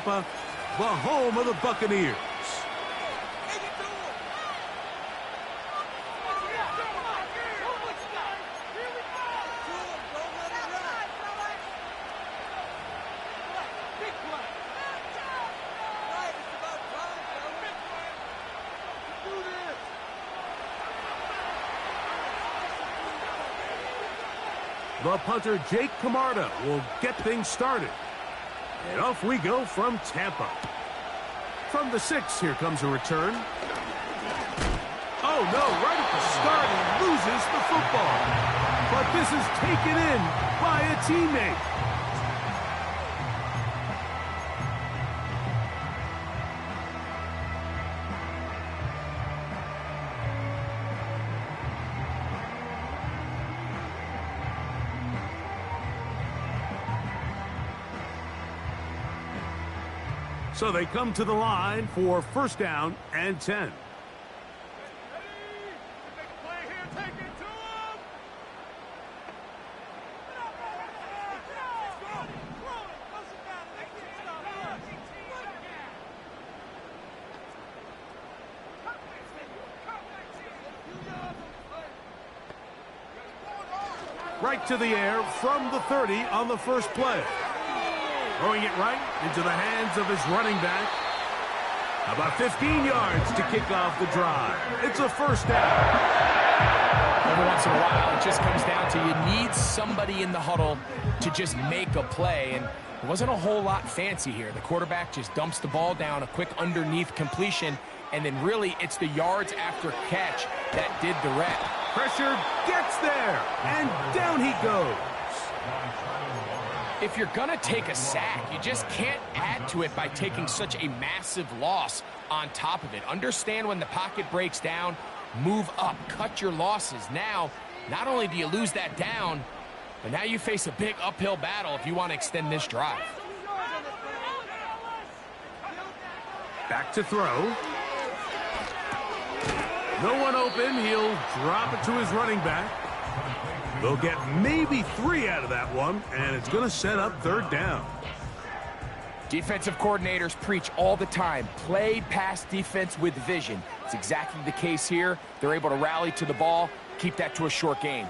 Tampa, the home of the Buccaneers. The punter, Jake Camarda, will get things started. And off we go from Tampa. From the 6, here comes a return. Oh, no, right at the start, he loses the football. But this is taken in by a teammate. So they come to the line for first down and 10. Right to the air from the 30 on the first play. Throwing it right into the hands of his running back. About 15 yards to kick off the drive. It's a first down. Every once in a while, it just comes down to you need somebody in the huddle to just make a play. And it wasn't a whole lot fancy here. The quarterback just dumps the ball down, a quick underneath completion, and then really it's the yards after catch that did the rest. Pressure gets there, and down he goes. If you're going to take a sack, you just can't add to it by taking such a massive loss on top of it. Understand when the pocket breaks down, move up, cut your losses. Now, not only do you lose that down, but now you face a big uphill battle if you want to extend this drive. Back to throw. No one open. He'll drop it to his running back. They'll get maybe 3 out of that one, and it's going to set up third down. Defensive coordinators preach all the time, play pass defense with vision. It's exactly the case here. They're able to rally to the ball, keep that to a short gain.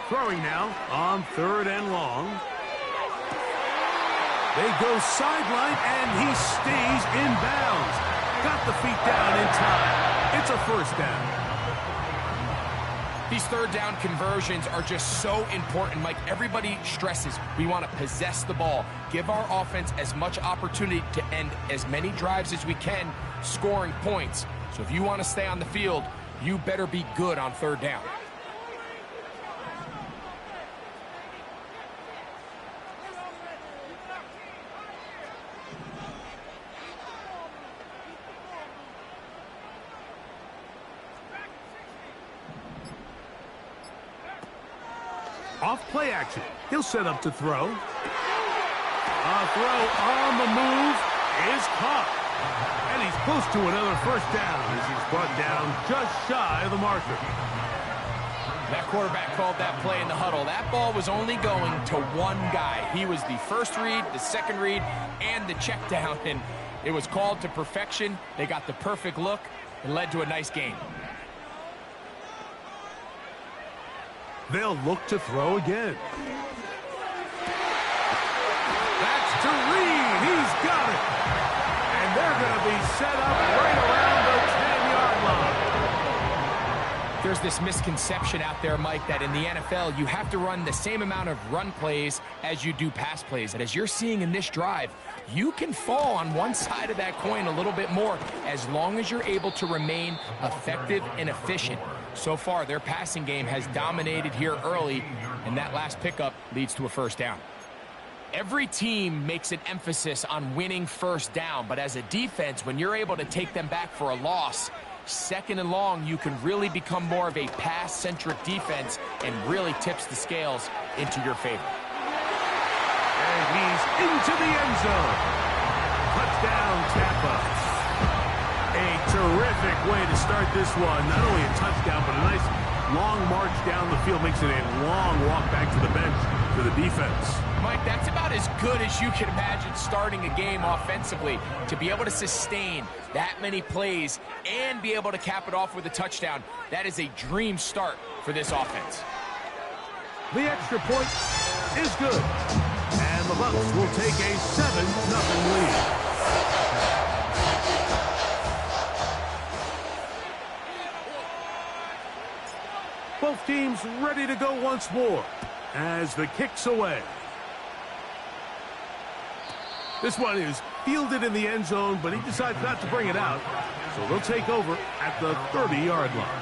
Throwing now on 3rd and long. They go sideline, and he stays in bounds. Got the feet down in time. It's a first down. These third down conversions are just so important. Mike, everybody stresses we want to possess the ball, give our offense as much opportunity to end as many drives as we can, scoring points. So if you want to stay on the field, you better be good on third down. Off play action. He'll set up to throw. A throw on the move is caught. And he's close to another first down as he's brought down just shy of the marker. That quarterback called that play in the huddle. That ball was only going to one guy. He was the first read, the second read, and the check down. And it was called to perfection. They got the perfect look and led to a nice game. They'll look to throw again. That's to Reed. He's got it. And they're going to be set up right around the 10-yard line. There's this misconception out there, Mike, that in the NFL, you have to run the same amount of run plays as you do pass plays. And as you're seeing in this drive, you can fall on one side of that coin a little bit more as long as you're able to remain effective and efficient. So far, their passing game has dominated here early, and that last pickup leads to a first down. Every team makes an emphasis on winning first down, but as a defense, when you're able to take them back for a loss, 2nd and long, you can really become more of a pass-centric defense and really tips the scales into your favor. And he's into the end zone. Touchdown, Tampa. A terrific way to start this one. Not only a touchdown, but a nice long march down the field makes it a long walk back to the bench for the defense. Mike, that's about as good as you can imagine starting a game offensively. To be able to sustain that many plays and be able to cap it off with a touchdown, that is a dream start for this offense. The extra point is good. And the Bucs will take a 7-0 lead. Both teams ready to go once more as the kick's away. This one is fielded in the end zone, but he decides not to bring it out. So they'll take over at the 30-yard line.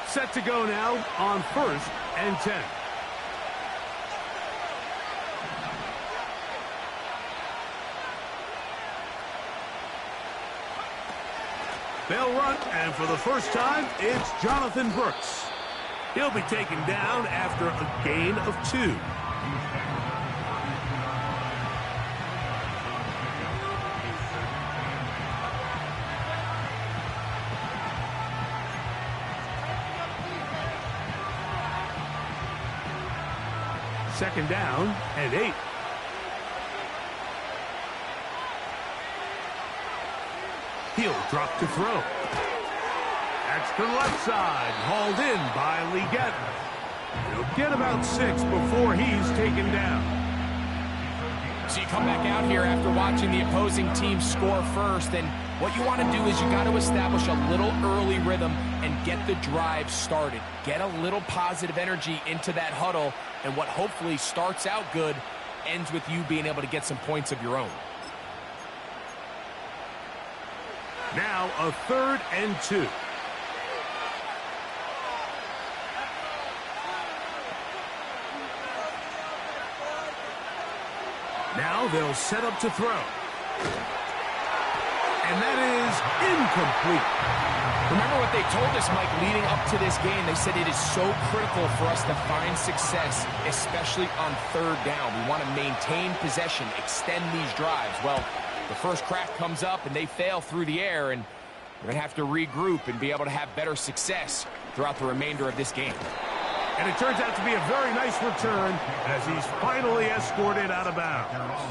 Set to go now on 1st and 10. They'll run, and for the first time, it's Jonathan Brooks. He'll be taken down after a gain of 2. Second down and 8. He'll drop to throw. That's to the left side, hauled in by Leggett. He'll get about 6 before he's taken down. So you come back out here after watching the opposing team score first, and what you want to do is you got to establish a little early rhythm and get the drive started. Get a little positive energy into that huddle, and what hopefully starts out good ends with you being able to get some points of your own. Now a 3rd and 2. Now they'll set up to throw. And that is incomplete. Remember what they told us, Mike, leading up to this game. They said it is so critical for us to find success, especially on 3rd down. We want to maintain possession, extend these drives. Well, the first crack comes up and they fail through the air, and we're going to have to regroup and be able to have better success throughout the remainder of this game. And it turns out to be a very nice return as he's finally escorted out of bounds.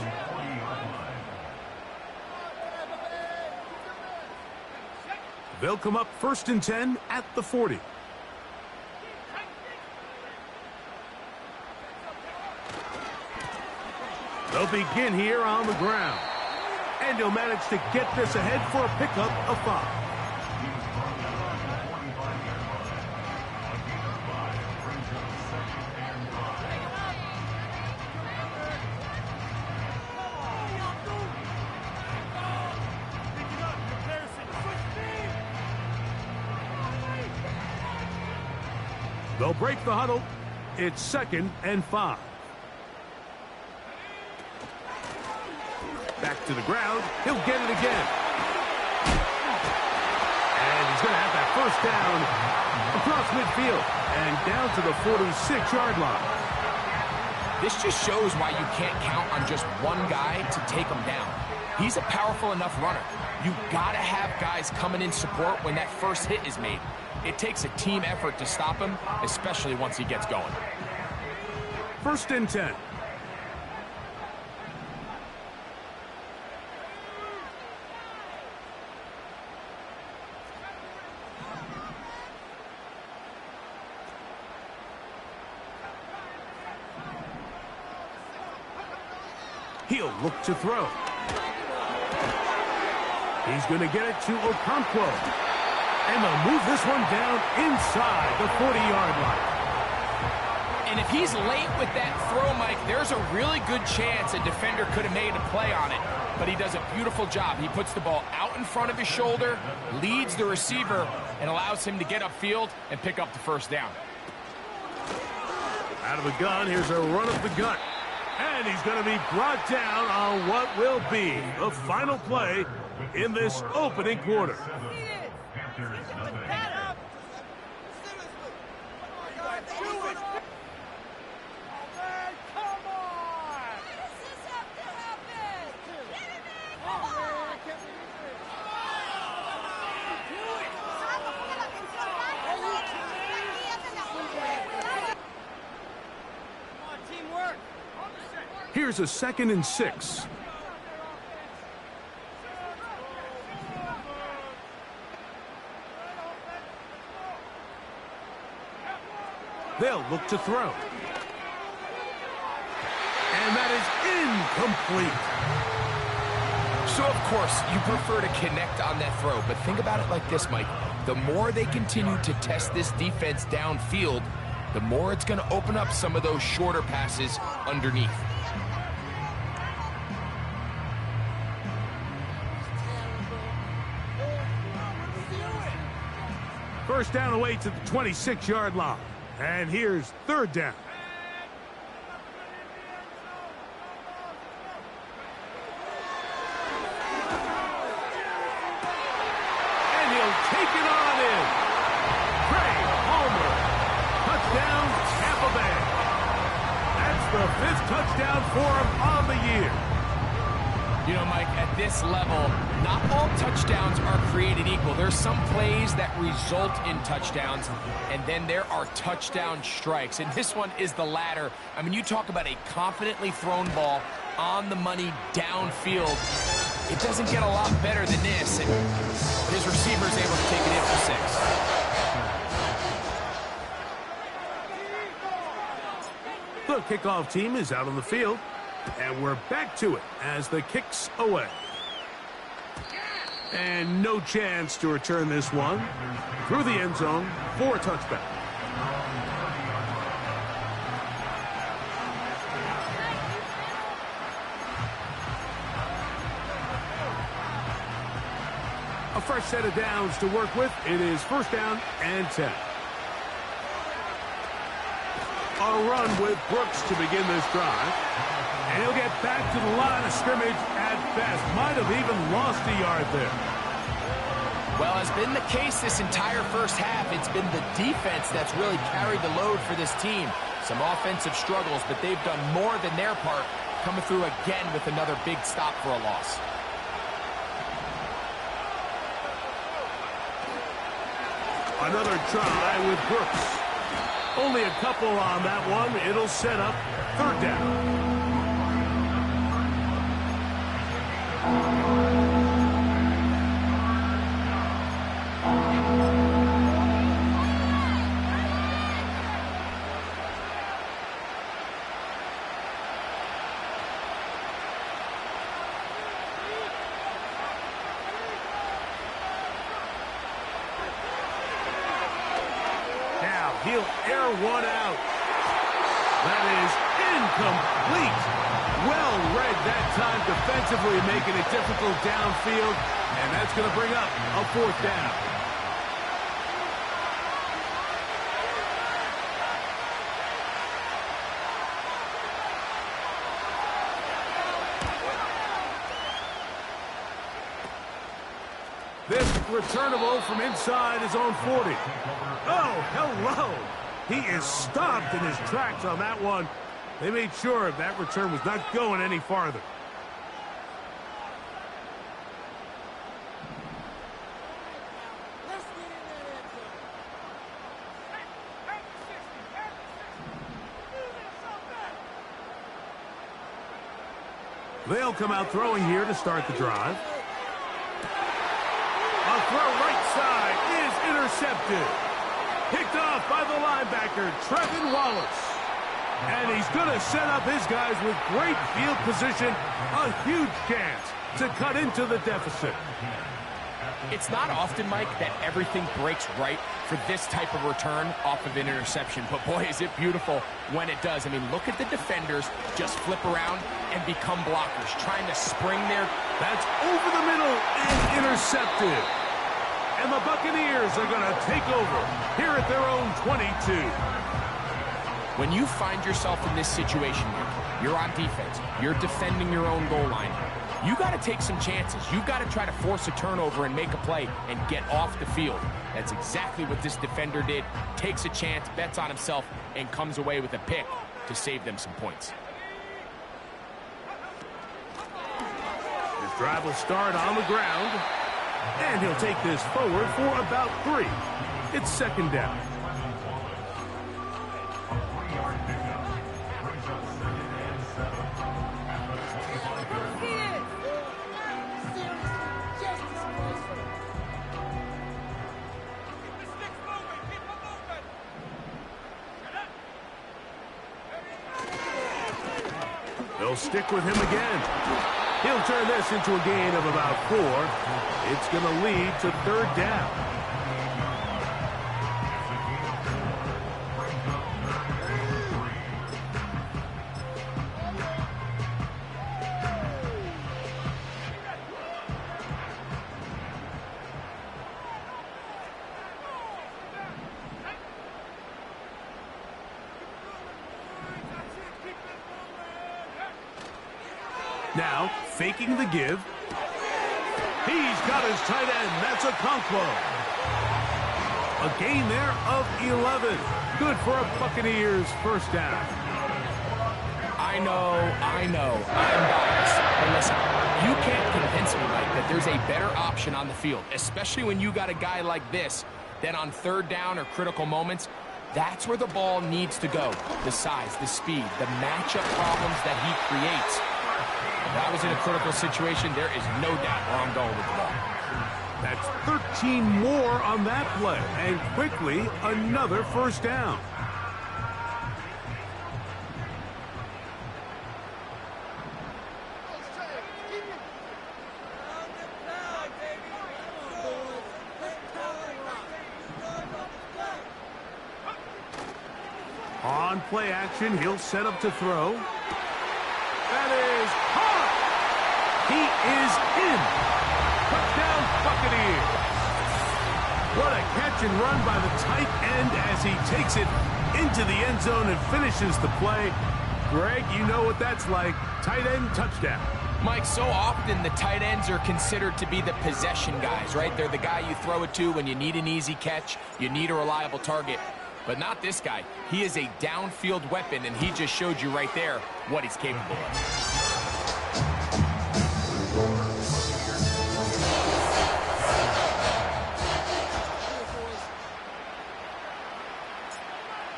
They'll come up 1st and 10 at the 40. They'll begin here on the ground. And he'll manage to get this ahead for a pickup of 5. They'll break the huddle. It's 2nd and 5. Back to the ground. He'll get it again. And he's going to have that first down across midfield and down to the 46-yard line. This just shows why you can't count on just one guy to take him down. He's a powerful enough runner. You've got to have guys coming in support when that first hit is made. It takes a team effort to stop him, especially once he gets going. 1st and 10. He'll look to throw. He's going to get it to Okonkwo. And they'll move this one down inside the 40-yard line. And if he's late with that throw, Mike, there's a really good chance a defender could have made a play on it. But he does a beautiful job. He puts the ball out in front of his shoulder, leads the receiver, and allows him to get upfield and pick up the first down. Out of the gun, here's a run of the gut. And he's going to be brought down on what will be the final play in this opening quarter. Here's a 2nd and 6. They'll look to throw. And that is incomplete. So, of course, you prefer to connect on that throw, but think about it like this, Mike. The more they continue to test this defense downfield, the more it's going to open up some of those shorter passes underneath. First down away to the 26-yard line. And here's 3rd down. And he'll take it on in. Craig Palmer. Touchdown, Tampa Bay. That's the 5th touchdown for him on the year. You know, Mike, at this level, not all touchdowns are created equal. There's some plays that result in touchdowns, and then there are touchdown strikes. And this one is the latter. I mean, you talk about a confidently thrown ball on the money downfield. It doesn't get a lot better than this, and his receiver's able to take it in for 6. The kickoff team is out on the field, and we're back to it as the kick's away. And no chance to return this one through the end zone for a touchback. A fresh set of downs to work with. It is 1st down and 10. A run with Brooks to begin this drive. And he'll get back to the line of scrimmage at best. Might have even lost a yard there. Well, as been the case this entire first half, it's been the defense that's really carried the load for this team. Some offensive struggles, but they've done more than their part, coming through again with another big stop for a loss. Another try with Brooks. Only a couple on that one. It'll set up 3rd down. He'll air one out. That is incomplete. Well read that time defensively, making it difficult downfield. And that's going to bring up a 4th down. This returnable from inside his own 40. Oh, hello. He is stopped in his tracks on that one. They made sure that return was not going any farther. They'll come out throwing here to start the drive. A throw right side is intercepted. Picked off by the linebacker, Trevin Wallace. And he's going to set up his guys with great field position. A huge chance to cut into the deficit. It's not often, Mike, that everything breaks right for this type of return off of an interception. But, boy, is it beautiful when it does. I mean, look at the defenders just flip around and become blockers, trying to spring there. That's over the middle and intercepted. And the Buccaneers are going to take over here at their own 22. When you find yourself in this situation, Mike, you're on defense, you're defending your own goal line, You got to take some chances. You've got to try to force a turnover and make a play and get off the field. That's exactly what this defender did. Takes a chance, bets on himself, and comes away with a pick to save them some points. His drive will start on the ground, and he'll take this forward for about 3. It's second down. They'll stick with him again. He'll turn this into a gain of about 4. It's going to lead to third down. Now, faking the give. He's got his tight end. That's a Conquo. A gain there of 11. Good for a Buccaneers first down. I know, I'm biased. But listen, you can't convince me, Mike, that there's a better option on the field, especially when you got a guy like this, that on third down or critical moments, that's where the ball needs to go. The size, the speed, the matchup problems that he creates. If I was in a critical situation, there is no doubt where I'm going with the ball. That's 13 more on that play, and quickly another first down. On play action, he'll set up to throw. That is caught. He is in. Touchdown, Buccaneers. What a catch and run by the tight end as he takes it into the end zone and finishes the play. Greg, you know what that's like. Tight end touchdown. Mike, so often the tight ends are considered to be the possession guys, right? They're the guy you throw it to when you need an easy catch, you need a reliable target. But not this guy. He is a downfield weapon, and he just showed you right there what he's capable of.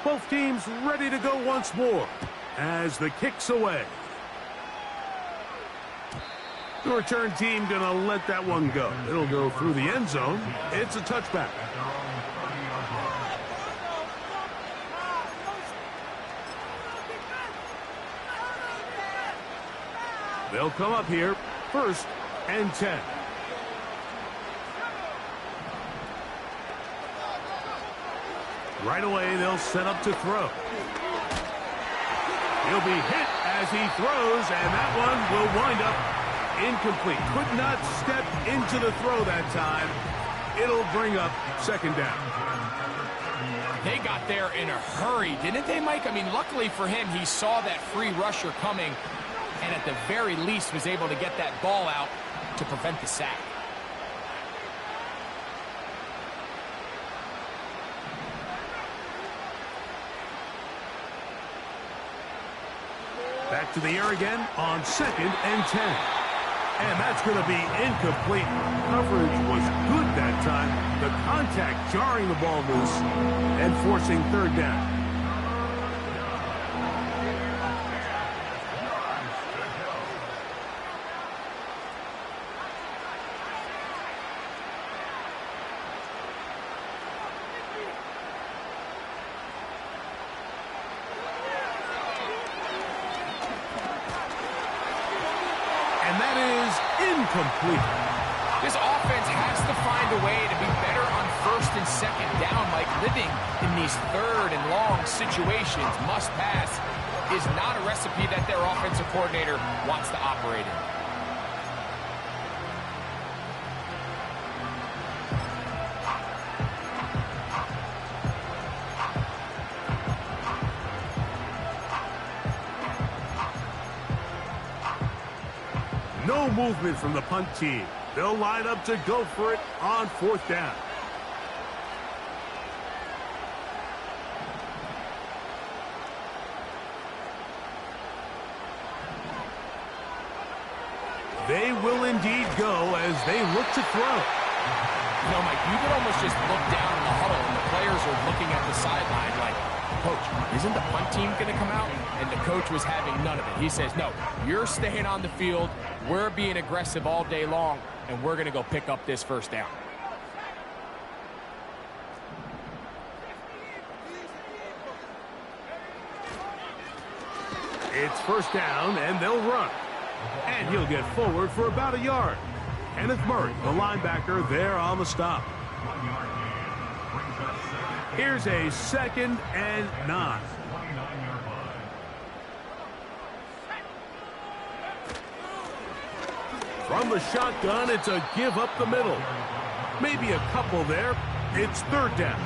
Both teams ready to go once more as the kick's away. The return team going to let that one go. It'll go through the end zone. It's a touchback. They'll come up here, 1st and 10. Right away, they'll set up to throw. He'll be hit as he throws, and that one will wind up incomplete. Could not step into the throw that time. It'll bring up second down. They got there in a hurry, didn't they, Mike? I mean, luckily for him, he saw that free rusher coming, and at the very least was able to get that ball out to prevent the sack. Back to the air again on 2nd and 10. And that's going to be incomplete. Coverage was good that time. The contact jarring the ball loose and forcing third down. Complete. This offense has to find a way to be better on 1st and 2nd down, Mike. Living in these 3rd and long situations, must pass, is not a recipe that their offensive coordinator wants to operate in. No No movement from the punt team. They'll line up to go for it on 4th down. They will indeed go as they look to throw. You know, Mike, you can almost just look down in the huddle and the players are looking at the sideline like, Coach, isn't the punt team going to come out? And the coach was having none of it. He says, no, you're staying on the field. We're being aggressive all day long, and we're going to go pick up this 1st down. It's 1st down, and they'll run. And he'll get forward for about a yard. Kenneth Murray, the linebacker, there on the stop. Here's a 2nd and 9. From the shotgun, it's a give up the middle. Maybe a couple there. It's 3rd down.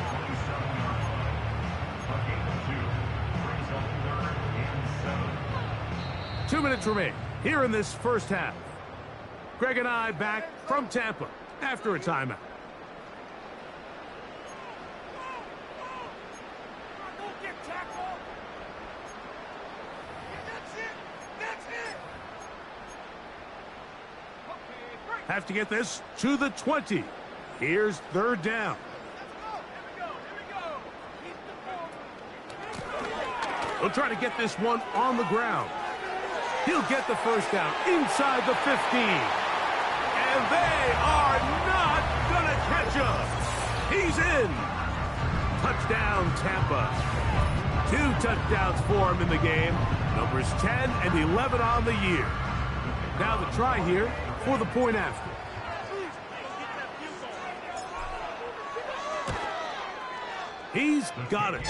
Two minutes remain here in this 1st half. Greg and I back from Tampa after a timeout. Have to get this to the 20. Here's 3rd down. He'll try to get this one on the ground. He'll get the 1st down inside the 15. And they are not going to catch him. He's in. Touchdown, Tampa. 2 touchdowns for him in the game. Numbers 10 and 11 on the year. Now the try here for the point after. He's got it.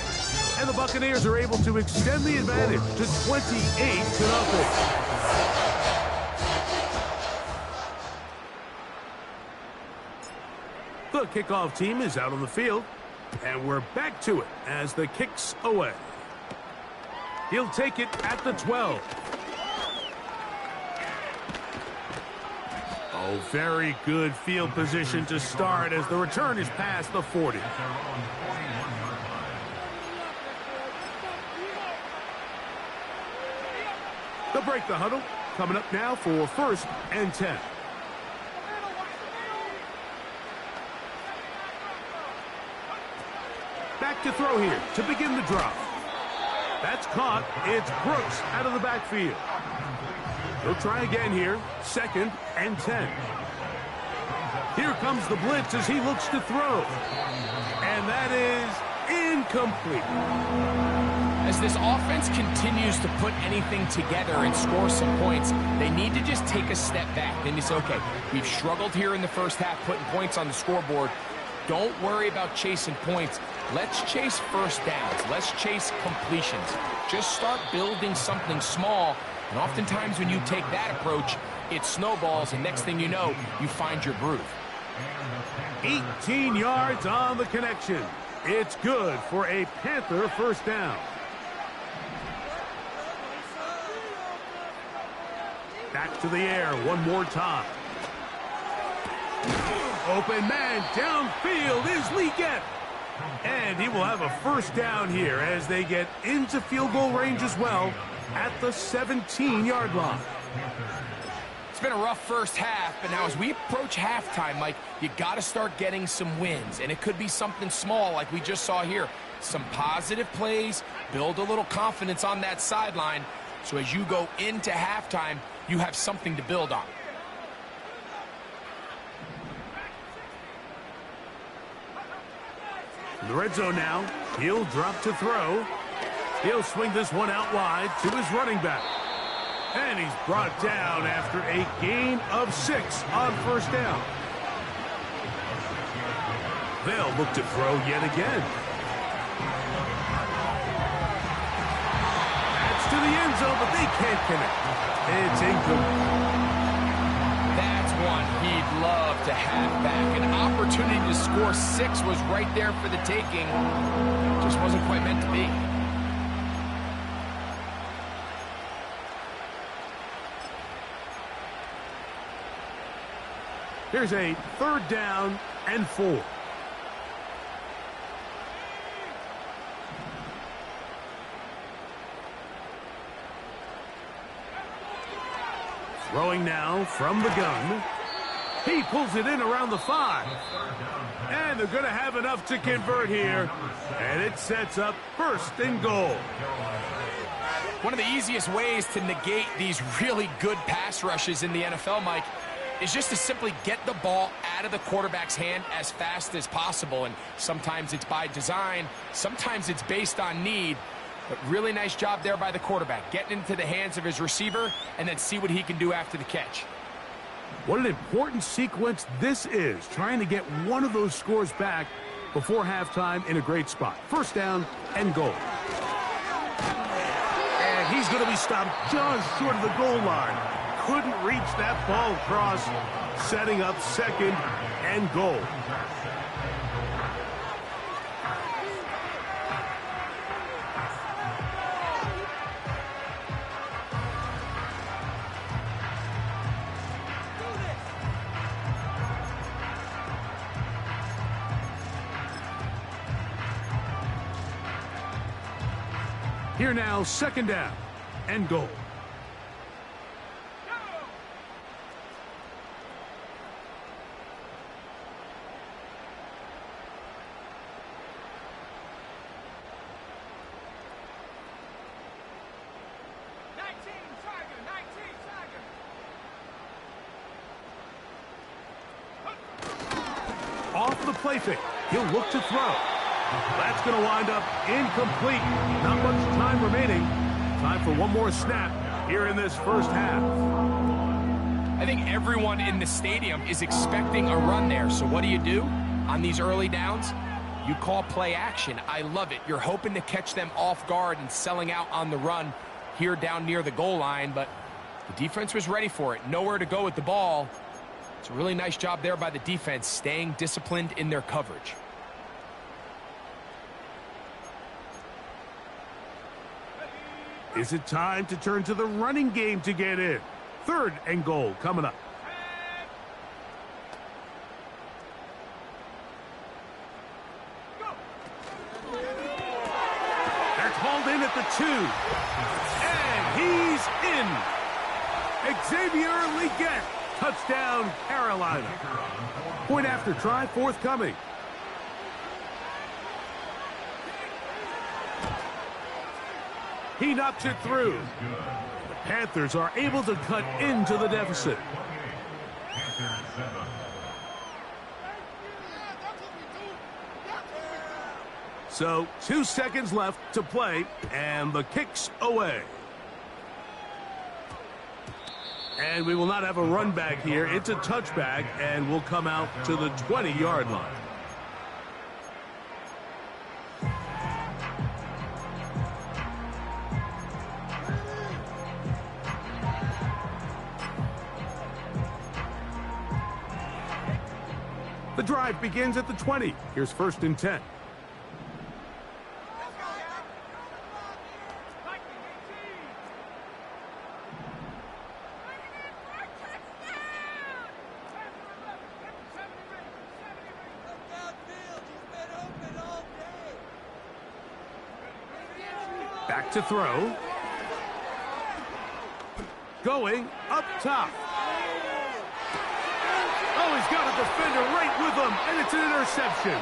And the Buccaneers are able to extend the advantage to 28-0. The kickoff team is out on the field, and we're back to it as the kick's away. He'll take it at the 12. Oh, very good field position to start as the return is past the 40. They'll break the huddle. Coming up now for 1st and 10. Back to throw here to begin the drop. That's caught. It's Brooks out of the backfield. He'll try again here. 2nd and 10. Here comes the blitz as he looks to throw. And that is incomplete. As this offense continues to put anything together and score some points, they need to just take a step back. Then you say, okay, we've struggled here in the 1st half putting points on the scoreboard. Don't worry about chasing points. Let's chase 1st downs. Let's chase completions. Just start building something small. And oftentimes when you take that approach, it snowballs, and next thing you know, you find your groove. 18 yards on the connection. It's good for a Panther 1st down. Back to the air one more time. Open man downfield is Leggett. And he will have a 1st down here as they get into field goal range as well at the 17-yard line. It's been a rough 1st half, but now as we approach halftime, Mike, you got to start getting some wins. And it could be something small like we just saw here. Some positive plays, build a little confidence on that sideline. So as you go into halftime, you have something to build on. In the red zone now, he'll drop to throw. He'll swing this one out wide to his running back. And he's brought down after a gain of 6 on 1st down. They'll look to throw yet again. That's to the end zone, but they can't connect. It's incomplete. That's one he'd love to have back. An opportunity to score 6 was right there for the taking. Just wasn't quite meant to be. Here's a 3rd down and 4. Throwing now from the gun. He pulls it in around the 5. And they're going to have enough to convert here. And it sets up 1st and goal. One of the easiest ways to negate these really good pass rushes in the NFL, Mike, is just to simply get the ball out of the quarterback's hand as fast as possible. And sometimes it's by design, sometimes it's based on need. But really nice job there by the quarterback, getting into the hands of his receiver and then see what he can do after the catch. What an important sequence this is, trying to get one of those scores back before halftime in a great spot. 1st down and goal. And he's going to be stopped just short of the goal line. Couldn't reach that ball across, setting up 2nd and goal. Here now, 2nd down and goal. Off the play fake. He'll look to throw. That's going to wind up incomplete. Not much time remaining. Time for one more snap here in this 1st half. I think everyone in the stadium is expecting a run there. So what do? On these early downs? You call play action. I love it. You're hoping to catch them off guard and selling out on the run here down near the goal line. But the defense was ready for it. Nowhere to go with the ball. It's a really nice job there by the defense, staying disciplined in their coverage. Is it time to turn to the running game to get in? 3rd and goal coming up. That's hauled in at the 2. And he's in. Xavier Legette. Touchdown, Carolina. Point after try forthcoming. He knocks it through. The Panthers are able to cut into the deficit. So 2 seconds left to play, and the kick's away. And we will not have a run back here. It's a touchback, and we'll come out to the 20-yard line. The drive begins at the 20. Here's 1st and 10. Back to throw. Going up top. Oh, he's got a defender right with him, and it's an interception.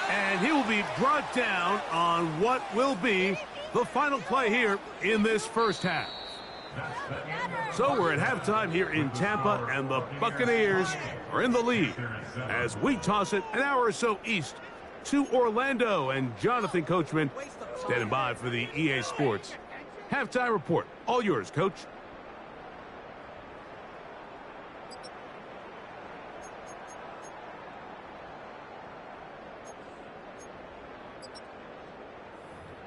And he will be brought down on what will be the final play here in this 1st half. So we're at halftime here in Tampa, and the Buccaneers are in the lead as we toss it an hour or so east to Orlando, and Jonathan Coachman standing by for the EA Sports halftime report. All yours, Coach.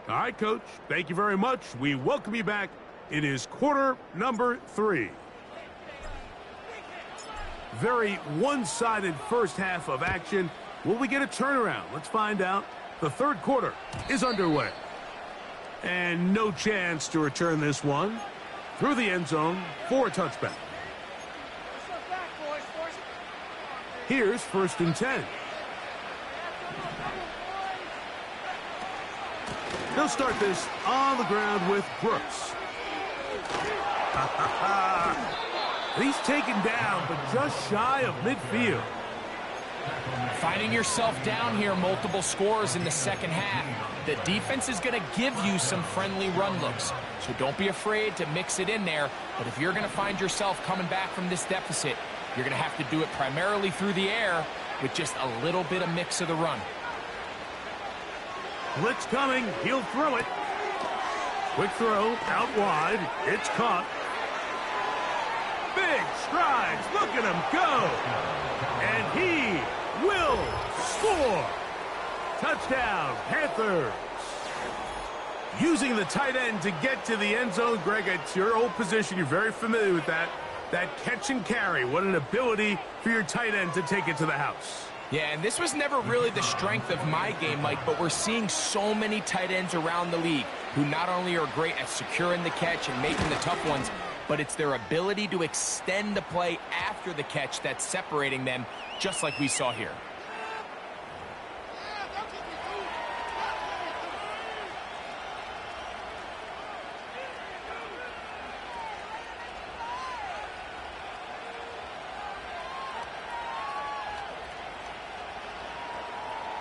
All right, Coach. Thank you very much. We welcome you back. It is quarter number 3. Very one-sided 1st half of action. Will we get a turnaround? Let's find out. The 3rd quarter is underway. And no chance to return this one. through the end zone for a touchback. Here's 1st and 10. They'll start this on the ground with Brooks. He's taken down, but just shy of midfield. Finding yourself down here, multiple scores in the second half. The defense is going to give you some friendly run looks, so don't be afraid to mix it in there. But if you're going to find yourself coming back from this deficit, you're going to have to do it primarily through the air with just a little bit of mix of the run. Blitz coming. He'll throw it. Quick throw out wide. It's caught. Big strides. Look at him go. And he will score. Touchdown, Panthers. Using the tight end to get to the end zone. Greg, it's your old position. You're very familiar with that. That catch and carry. What an ability for your tight end to take it to the house. Yeah, and this was never really the strength of my game, Mike, but we're seeing so many tight ends around the league who not only are great at securing the catch and making the tough ones, but it's their ability to extend the play after the catch that's separating them, just like we saw here.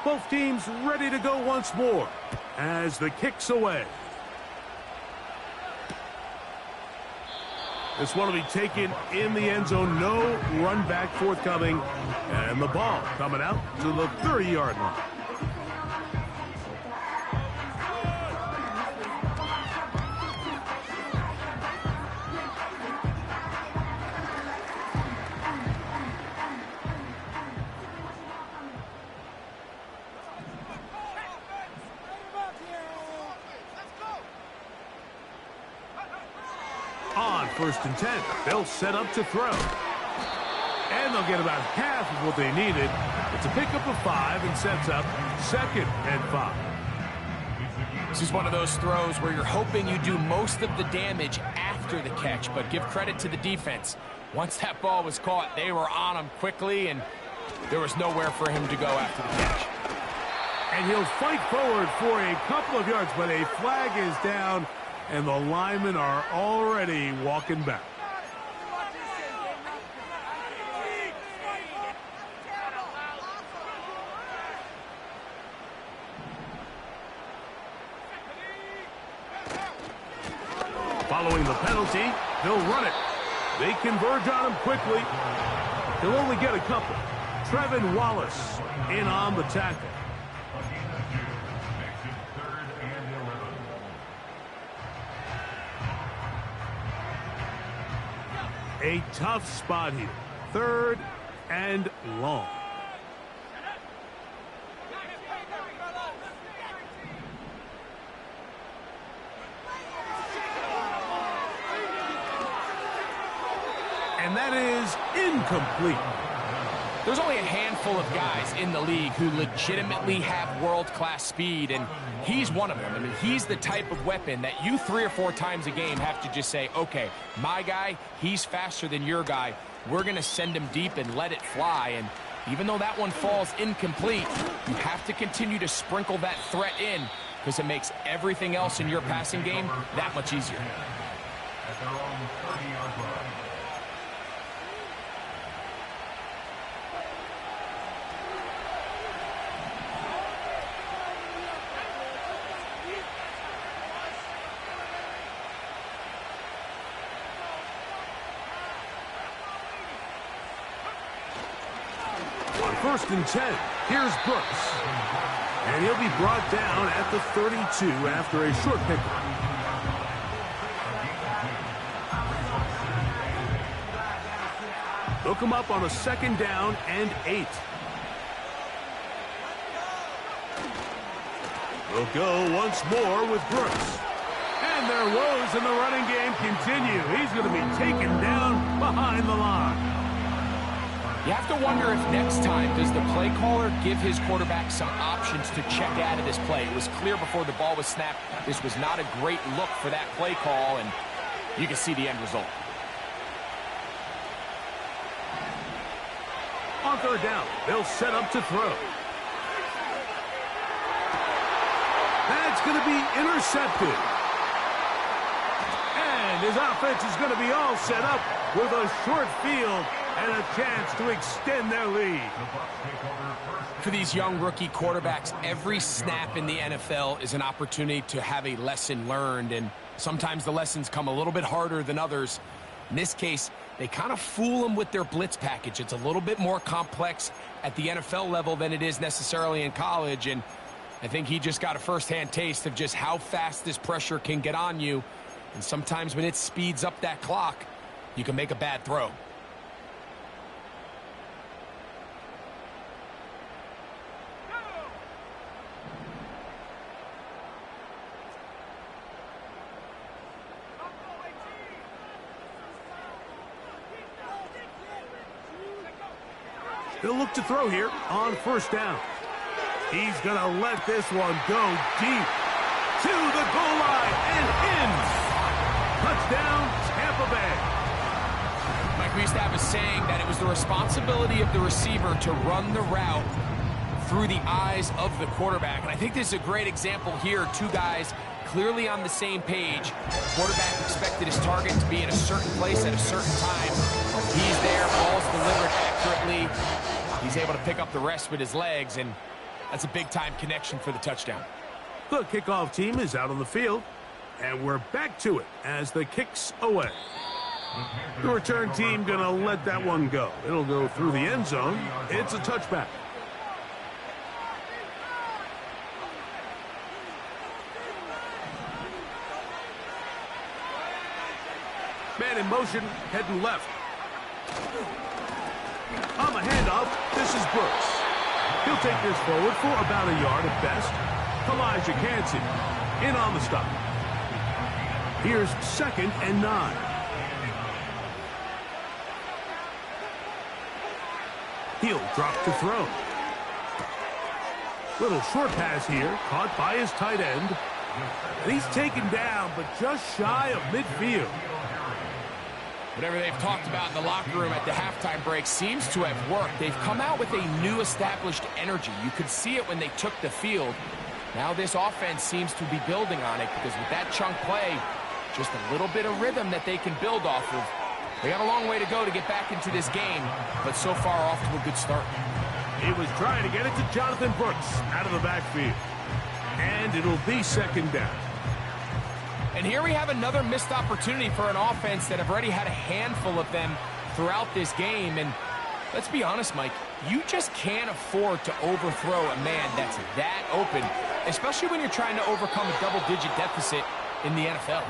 Both teams ready to go once more as the kick's away. This one will be taken in the end zone. No run back forthcoming. And the ball coming out to the 30-yard line. On 1st and 10, they'll set up to throw. And they'll get about half of what they needed. It's a pickup of 5 and sets up 2nd and 5. This is one of those throws where you're hoping you do most of the damage after the catch, but give credit to the defense. Once that ball was caught, they were on him quickly, and there was nowhere for him to go after the catch. And he'll fight forward for a couple of yards, but a flag is down. And the linemen are already walking back. Following the penalty, they'll run it. They converge on him quickly. He'll only get a couple. Trevin Wallace in on the tackle. A tough spot here. 3rd and long. And that is incomplete. There's only a handful of guys in the league who legitimately have world-class speed, and he's one of them. I mean, he's the type of weapon that you 3 or 4 times a game have to just say, okay, my guy, he's faster than your guy. We're going to send him deep and let it fly. And even though that one falls incomplete, you have to continue to sprinkle that threat in because it makes everything else in your passing game that much easier. At their own 30-yard line. On 1st and 10, here's Brooks. And he'll be brought down at the 32 after a short pickup. They'll come up on a 2nd down and 8. They'll go once more with Brooks. And their woes in the running game continue. He's going to be taken down behind the line. You have to wonder if next time does the play caller give his quarterback some options to check out of this play. It was clear before the ball was snapped this was not a great look for that play call, and You can see the end result. On third down, they'll set up to throw. That's going to be intercepted. And his offense is going to be all set up with a short field and a chance to extend their lead. For these young rookie quarterbacks, every snap in the NFL is an opportunity to have a lesson learned, and sometimes the lessons come a little bit harder than others. In this case, they kind of fool them with their blitz package. It's a little bit more complex at the NFL level than it is necessarily in college, and I think he just got a first-hand taste of just how fast this pressure can get on you. And sometimes when it speeds up that clock, you can make a bad throw. They'll look to throw here on first down. He's going to let this one go deep to the goal line and in. Touchdown, Tampa Bay. Mike, we used to have a saying that it was the responsibility of the receiver to run the route through the eyes of the quarterback. And I think this is a great example here. Two guys clearly on the same page. Quarterback expected his target to be in a certain place at a certain time. He's there, ball's delivered accurately. He's able to pick up the rest with his legs, and that's a big-time connection for the touchdown. The kickoff team is out on the field, and we're back to it as the kick's away. The return team going to let that one go. It'll go through the end zone. It's a touchback. Man in motion, heading left. On the handoff, this is Brooks. He'll take this forward for about a yard at best. Elijah Cansey in on the stop. Here's 2nd and 9. He'll drop to throw. Little short pass here, caught by his tight end. And he's taken down, but just shy of midfield. Whatever they've talked about in the locker room at the halftime break seems to have worked. They've come out with a new established energy. You could see it when they took the field. Now this offense seems to be building on it because with that chunk play, just a little bit of rhythm that they can build off of. They got a long way to go to get back into this game, but so far off to a good start. He was trying to get it to Jonathan Brooks out of the backfield. And it'll be 2nd down. And here we have another missed opportunity for an offense that have already had a handful of them throughout this game. And let's be honest, Mike, you just can't afford to overthrow a man that's that open, especially when you're trying to overcome a double-digit deficit in the NFL.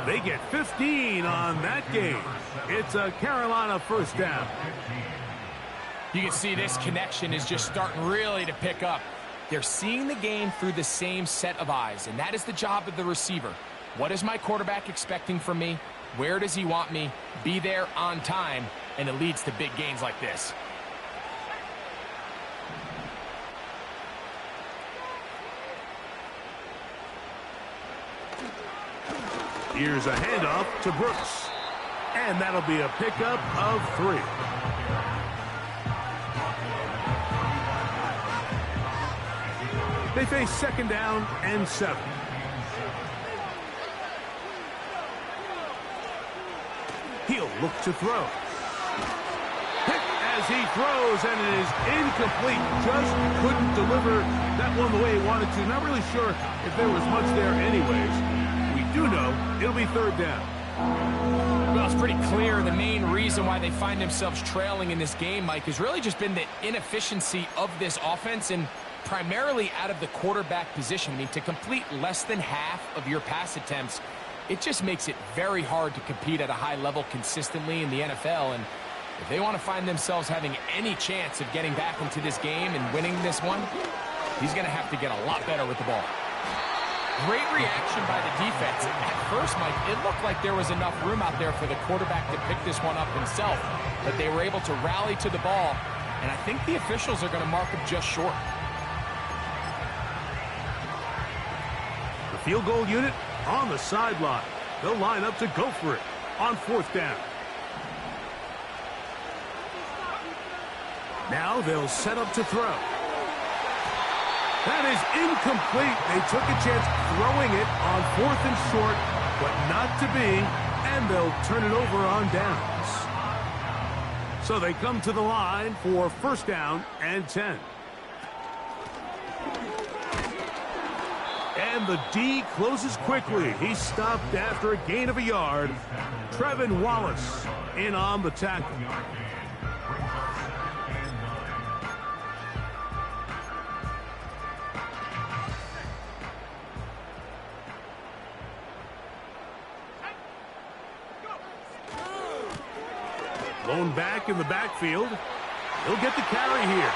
They get 15 on that game. It's a Carolina first down. You can see this connection is just starting really to pick up. They're seeing the game through the same set of eyes, and that is the job of the receiver. What is my quarterback expecting from me? Where does he want me? Be there on time, and it leads to big gains like this. Here's a handoff to Brooks, and that'll be a pickup of 3. They face 2nd down and 7. He'll look to throw. Hit as he throws, and it is incomplete. Just couldn't deliver that one the way he wanted to. Not really sure if there was much there anyways. We do know it'll be 3rd down. Well, it's pretty clear the main reason why they find themselves trailing in this game, Mike, has really just been the inefficiency of this offense and primarily out of the quarterback position. I mean, to complete less than half of your pass attempts, it just makes it very hard to compete at a high level consistently in the NFL. And if they want to find themselves having any chance of getting back into this game and winning this one, he's going to have to get a lot better with the ball. Great reaction by the defense. At first, Mike, it looked like there was enough room out there for the quarterback to pick this one up himself, but they were able to rally to the ball, and I think the officials are going to mark him just short. The field goal unit on the sideline. They'll line up to go for it on 4th down. Now they'll set up to throw. That is incomplete. They took a chance throwing it on 4th and short, but not to be, and they'll turn it over on downs. So they come to the line for 1st down and 10. And the D closes quickly. He stopped after a gain of a yard. Trevin Wallace in on the tackle. Blown back in the backfield. He'll get the carry here.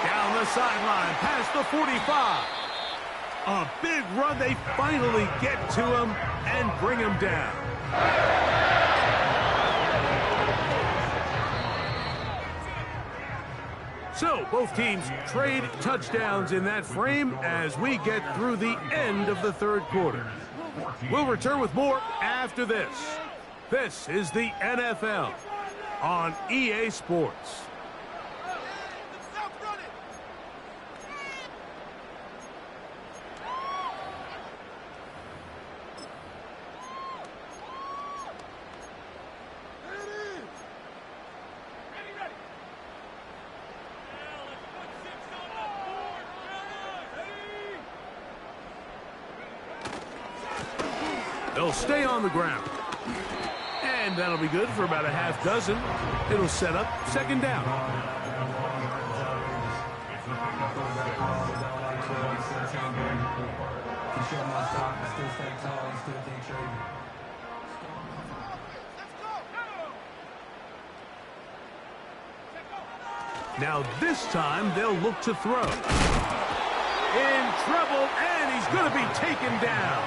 Down the sideline, past the 45. A big run. They finally get to him and bring him down. So both teams trade touchdowns in that frame as we get through the end of the 3rd quarter. We'll return with more after this. This is the NFL on EA Sports. They'll stay on the ground. And that'll be good for about a half dozen. It'll set up 2nd down. Now this time they'll look to throw. In trouble, and he's going to be taken down.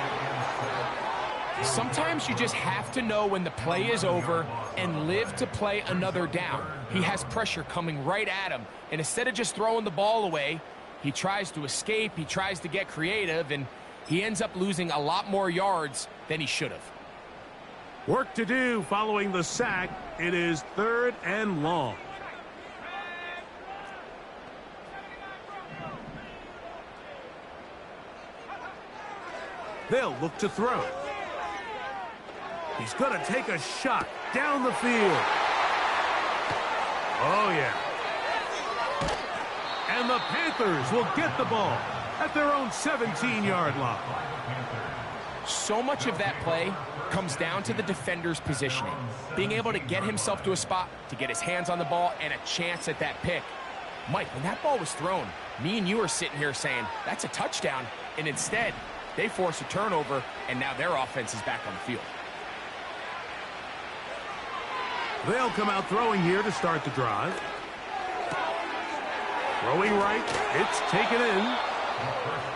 Sometimes you just have to know when the play is over and live to play another down. He has pressure coming right at him, and instead of just throwing the ball away, he tries to escape, he tries to get creative, and he ends up losing a lot more yards than he should have. Work to do following the sack. It is 3rd and long. They'll look to throw. He's going to take a shot down the field. Oh, yeah. And the Panthers will get the ball at their own 17-yard line. So much of that play comes down to the defender's positioning. Being able to get himself to a spot, to get his hands on the ball, and a chance at that pick. Mike, when that ball was thrown, me and you are sitting here saying, that's a touchdown. And instead, they force a turnover, and now their offense is back on the field. They'll come out throwing here to start the drive. Throwing right, it's taken in.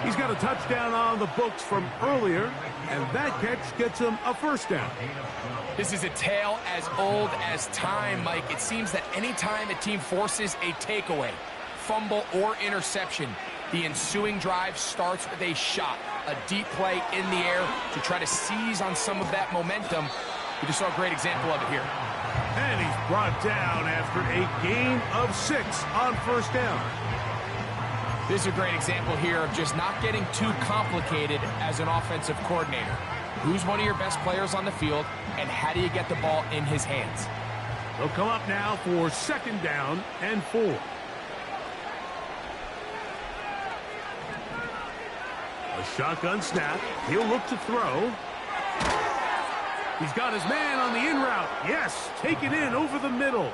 He's got a touchdown on the books from earlier, and that catch gets him a 1st down. This is a tale as old as time, Mike. It seems that any time a team forces a takeaway, fumble, or interception, the ensuing drive starts with a shot, a deep play in the air to try to seize on some of that momentum. We just saw a great example of it here. And he's brought down after a gain of 6 on 1st down. This is a great example here of just not getting too complicated as an offensive coordinator. Who's one of your best players on the field, and how do you get the ball in his hands? They'll come up now for 2nd down and 4. A shotgun snap. He'll look to throw. He's got his man on the in route. Yes, take it in over the middle.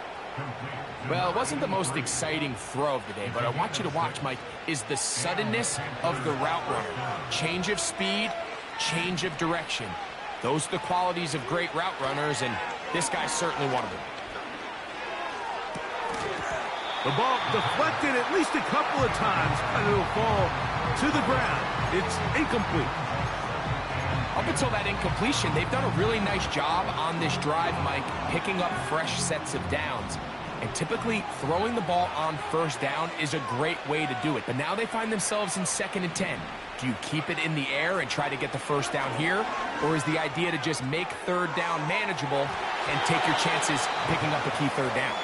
Well, it wasn't the most exciting throw of the day, but I want you to watch, Mike, is the suddenness of the route runner. Change of speed, change of direction. Those are the qualities of great route runners, and this guy's certainly one of them. The ball deflected at least a couple of times, and it'll fall to the ground. It's incomplete. Up until that incompletion, they've done a really nice job on this drive, Mike, picking up fresh sets of downs. And typically, throwing the ball on first down is a great way to do it. But now they find themselves in 2nd and 10. Do you keep it in the air and try to get the first down here? Or is the idea to just make 3rd down manageable and take your chances picking up a key 3rd down?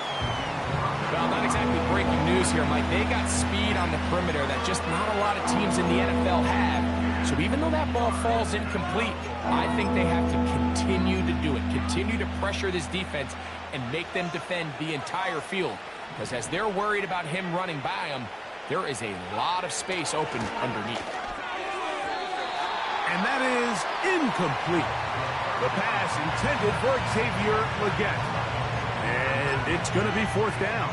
Well, not exactly breaking news here, Mike. They got speed on the perimeter that just not a lot of teams in the NFL have. So even though that ball falls incomplete, I think they have to continue to do it. Continue to pressure this defense and make them defend the entire field. Because as they're worried about him running by them, there is a lot of space open underneath. And that is incomplete. The pass intended for Xavier Legette. And it's going to be 4th down.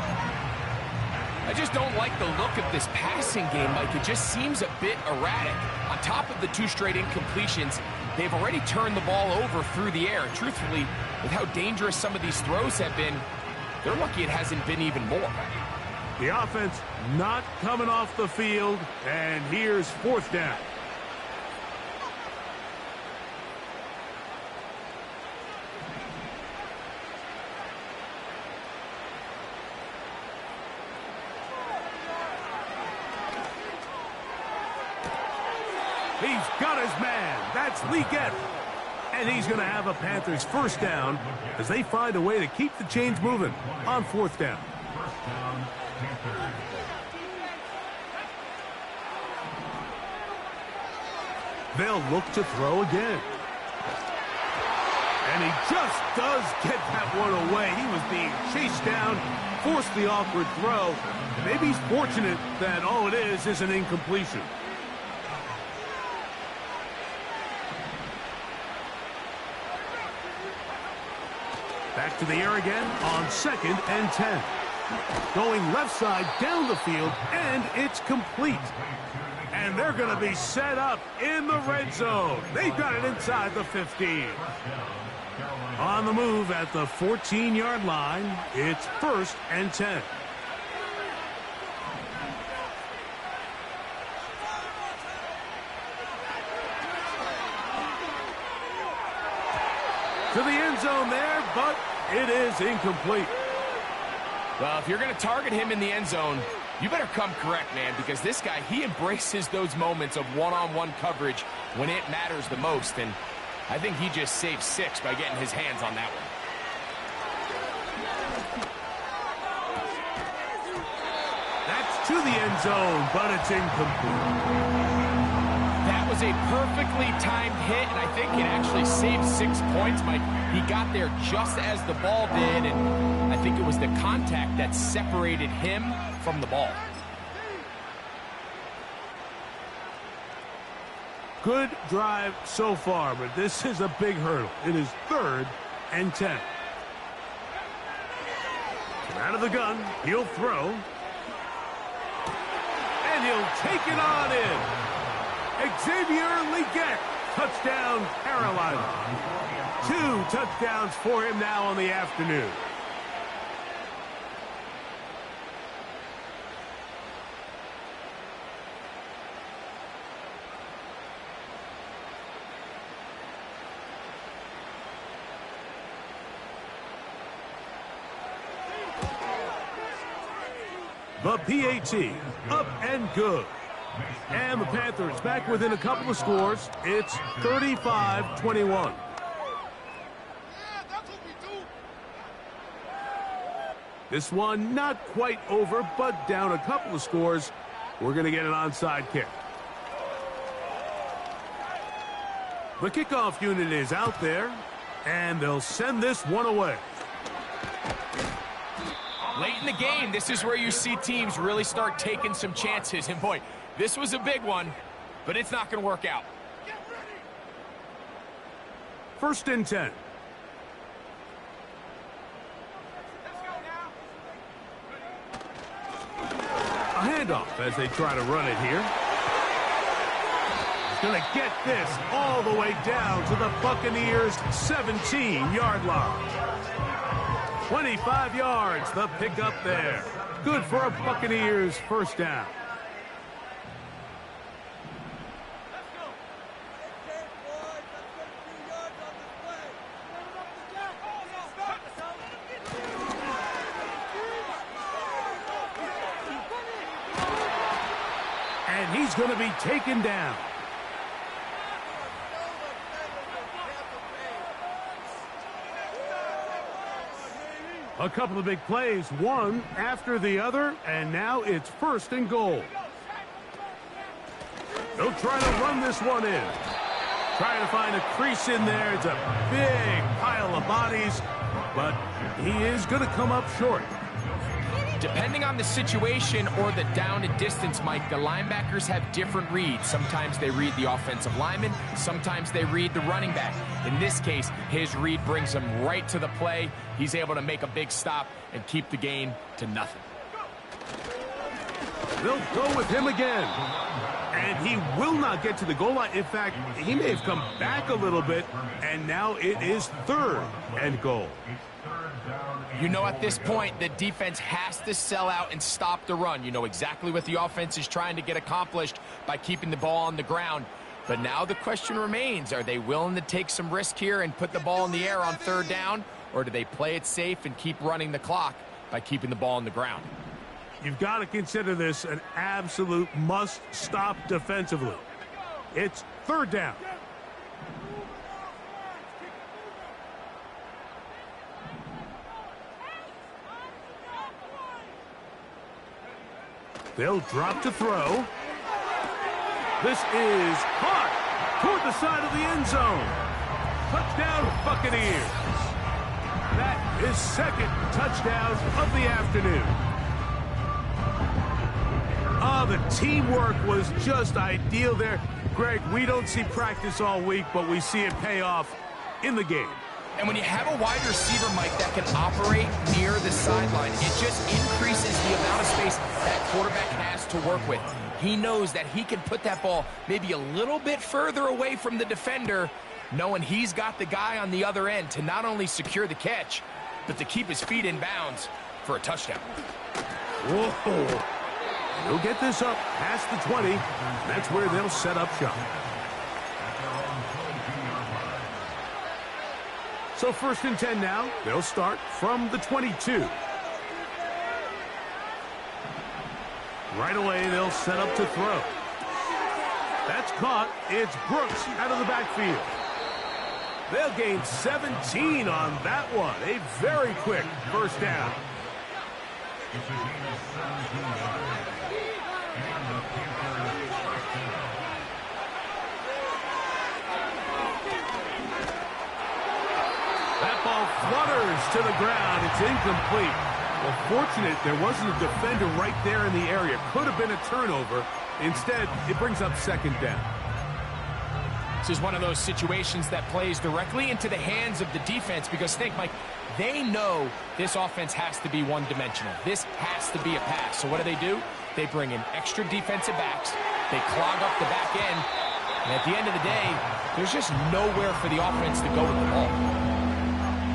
I just don't like the look of this passing game, Mike. It just seems a bit erratic. On top of the 2 straight incompletions, they've already turned the ball over through the air. Truthfully, with how dangerous some of these throws have been, they're lucky it hasn't been even more. The offense not coming off the field, and here's 4th down. He's got his man. That's Legette. And he's going to have a Panthers first down as they find a way to keep the chains moving on 4th down. First down, Panthers. They'll look to throw again. And he just does get that one away. He was being chased down, forced the awkward throw. Maybe he's fortunate that all it is an incompletion. Back to the air again on 2nd and 10. Going left side down the field, and it's complete. And they're going to be set up in the red zone. They've got it inside the 15. On the move at the 14-yard line, it's 1st and 10. To the end zone there, but it is incomplete. Well, if you're going to target him in the end zone, you better come correct, man, because this guy, he embraces those moments of one-on-one coverage when it matters the most, and I think he just saved 6 by getting his hands on that one. That's to the end zone, but it's incomplete. That was a perfectly timed hit, and I think it actually saved 6 points, Mike. He got there just as the ball did, and I think it was the contact that separated him from the ball. Good drive so far, but this is a big hurdle. It is 3rd and 10. Out of the gun, he'll throw. And he'll take it on in. Xavier Legette, touchdown Carolina. 2 touchdowns for him now on the afternoon. The PAT, up and good. And the Panthers back within a couple of scores. It's 35-21. This one not quite over, but down a couple of scores. We're going to get an onside kick. The kickoff unit is out there, and they'll send this one away. Late in the game, this is where you see teams really start taking some chances. And boy, this was a big one, but it's not going to work out. 1st and 10. A handoff as they try to run it here. He's going to get this all the way down to the Buccaneers' 17-yard line. 25 yards, the pickup there. Good for a Buccaneers first down. He's going to be taken down. A couple of big plays, one after the other, and now it's 1st and goal. They'll try to run this one in. Trying to find a crease in there. It's a big pile of bodies, but he is going to come up short. Depending on the situation or the down and distance, Mike, the linebackers have different reads. Sometimes they read the offensive lineman. Sometimes they read the running back. In this case, his read brings him right to the play. He's able to make a big stop and keep the gain to nothing. They'll go with him again. And he will not get to the goal line. In fact, he may have come back a little bit, and now it is 3rd and goal. You know, at this point, the defense has to sell out and stop the run. You know exactly what the offense is trying to get accomplished by keeping the ball on the ground. But now the question remains, are they willing to take some risk here and put the ball in the air on 3rd down? Or do they play it safe and keep running the clock by keeping the ball on the ground? You've got to consider this an absolute must-stop defensively. It's 3rd down. They'll drop to throw. This is caught toward the side of the end zone. Touchdown, Buccaneers. That is 2nd touchdown of the afternoon. Oh, the teamwork was just ideal there. Greg, we don't see practice all week, but we see it pay off in the game. And when you have a wide receiver, Mike, that can operate near the sideline, it just increases the amount of space that quarterback has to work with. He knows that he can put that ball maybe a little bit further away from the defender, knowing he's got the guy on the other end to not only secure the catch, but to keep his feet in bounds for a touchdown. Whoa. He'll get this up past the 20. That's where they'll set up shop. So 1st and 10 now. They'll start from the 22. Right away, they'll set up to throw. That's caught. It's Brooks out of the backfield. They'll gain 17 on that one. A very quick 1st down. That ball flutters to the ground. It's incomplete. Well, fortunate there wasn't a defender right there in the area. Could have been a turnover. Instead, it brings up 2nd down. This is one of those situations that plays directly into the hands of the defense because, think, Mike, they know this offense has to be one-dimensional. This has to be a pass. So what do? They bring in extra defensive backs. They clog up the back end. And at the end of the day, there's just nowhere for the offense to go with the ball.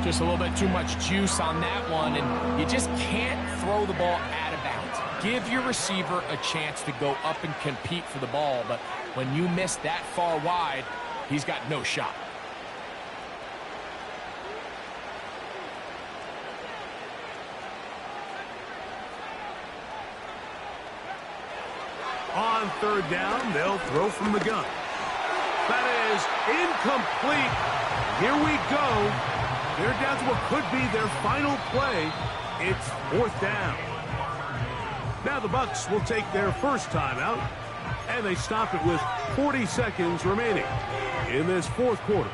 Just a little bit too much juice on that one, and you just can't throw the ball out of bounds. Give your receiver a chance to go up and compete for the ball, but when you miss that far wide, he's got no shot. On 3rd down, they'll throw from the gun. That is incomplete. Here we go. They're down to what could be their final play. It's 4th down. Now the Bucs will take their first timeout, and they stop it with 40 seconds remaining in this 4th quarter.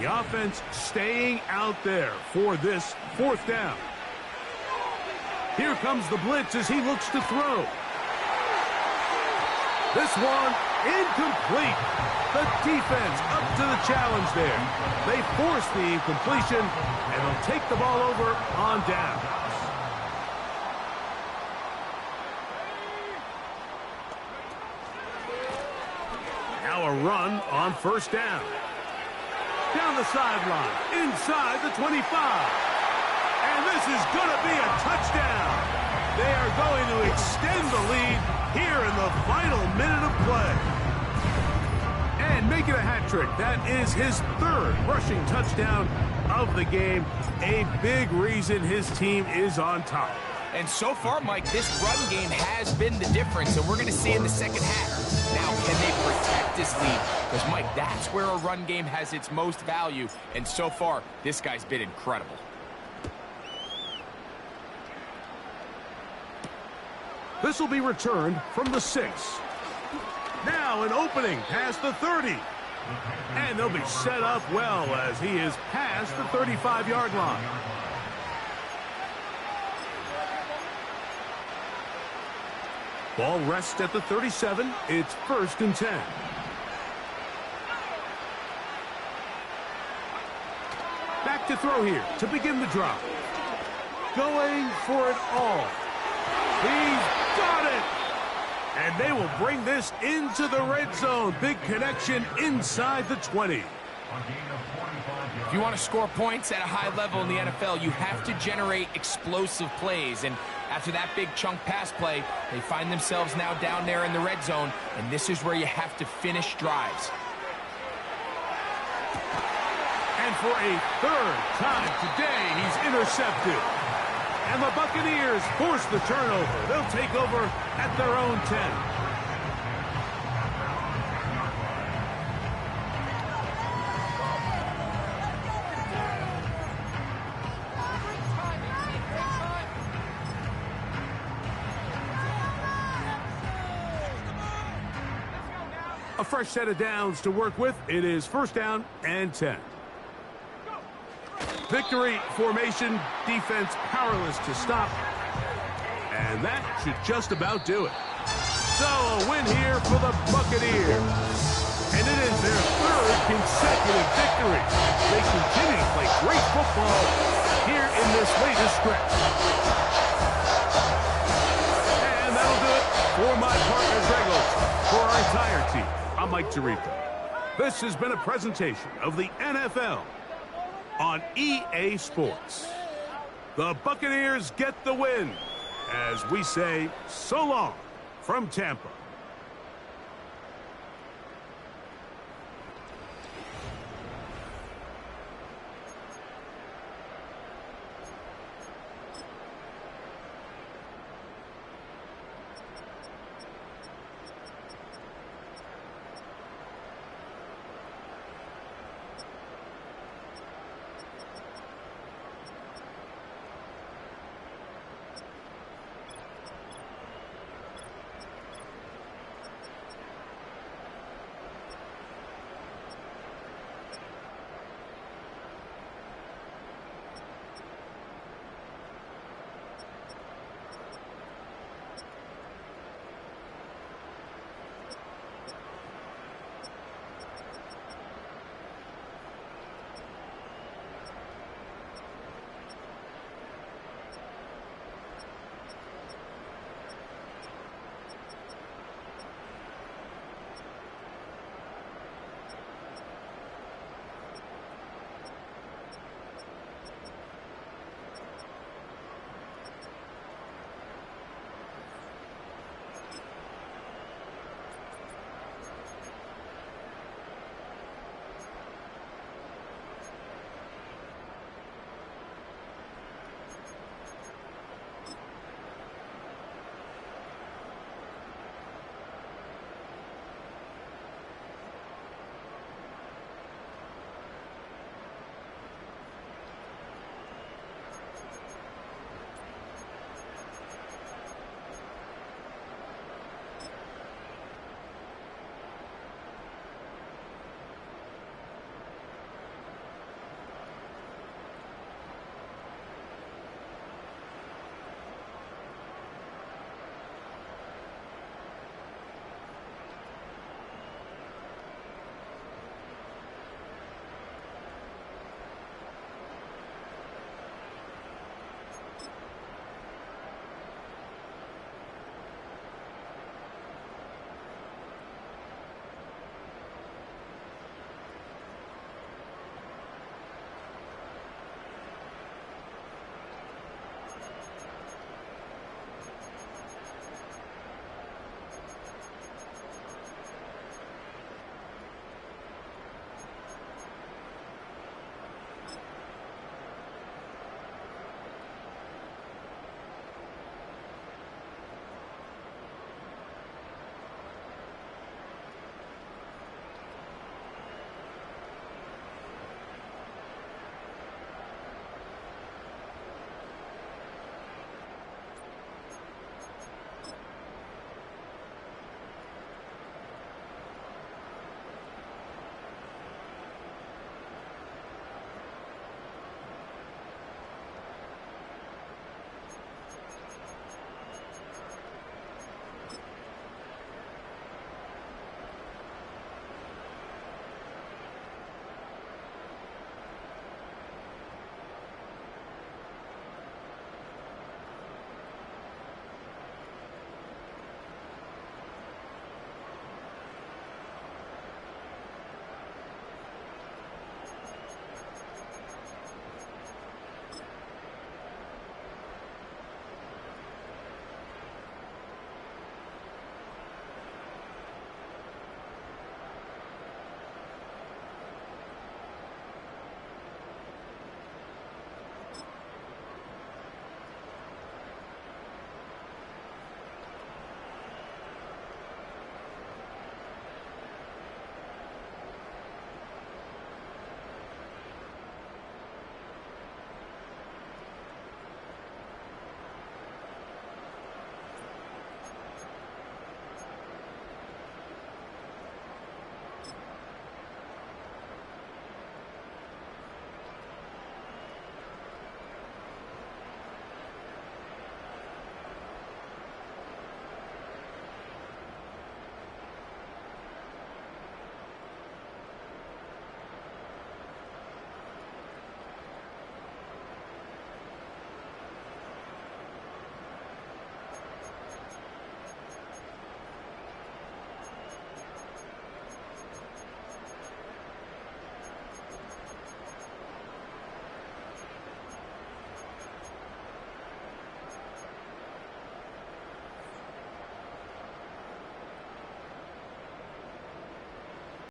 The offense staying out there for this 4th down. Here comes the blitz as he looks to throw. This one incomplete. The defense up to the challenge there. They force the incompletion, and they'll take the ball over on down. Now a run on 1st down. Down the sideline, inside the 25. And this is going to be a touchdown. They are going to extend the lead here in the final minute of play. And make it a hat trick. That is his 3rd rushing touchdown of the game. A big reason his team is on top. And so far, Mike, this run game has been the difference, and we're going to see in the second half. Now, can they protect this lead? Because, Mike, that's where a run game has its most value, and so far, this guy's been incredible. This will be returned from the 6. Now an opening past the 30. And they'll be set up well as he is past the 35-yard line. Ball rests at the 37. It's 1st and 10. Back to throw here to begin the drive. Going for it all. He's got it. And they will bring this into the red zone. Big connection inside the 20. If you want to score points at a high level in the NFL, you have to generate explosive plays. And after that big chunk pass play, they find themselves now down there in the red zone. And this is where you have to finish drives. And for a 3rd time today, he's intercepted. And the Buccaneers force the turnover. They'll take over at their own 10. A fresh set of downs to work with. It is 1st down and 10. Victory formation, defense powerless to stop. And that should just about do it. So a win here for the Buccaneers. And it is their 3rd consecutive victory. They continue to play great football here in this latest stretch. And that'll do it for my partner, Gregos. For our entire team, I'm Mike Tirico. This has been a presentation of the NFL on EA Sports. The Buccaneers get the win as we say so long from Tampa.